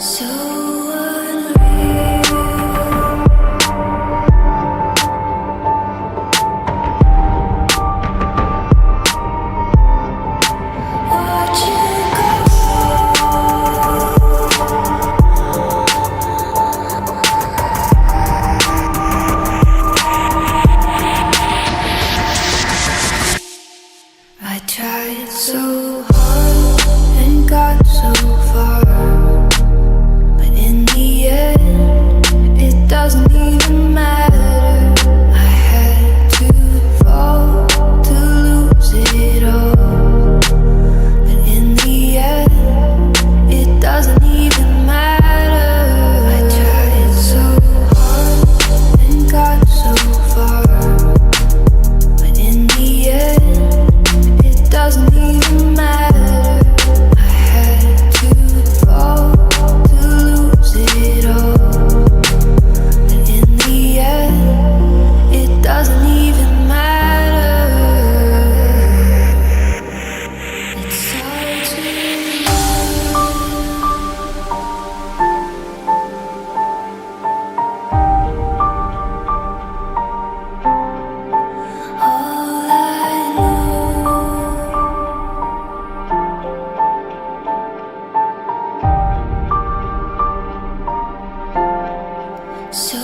So unreal. Watch you go. I tried so hard and got so far, but in the end, it doesn't even matter. I had to fall to lose it all, but in the end, it doesn't even matter. I tried so hard and got so far, but in the end, it doesn't even matter. I had to fall to lose it all, but in the end, it doesn't even matter. It's hard to all I know. So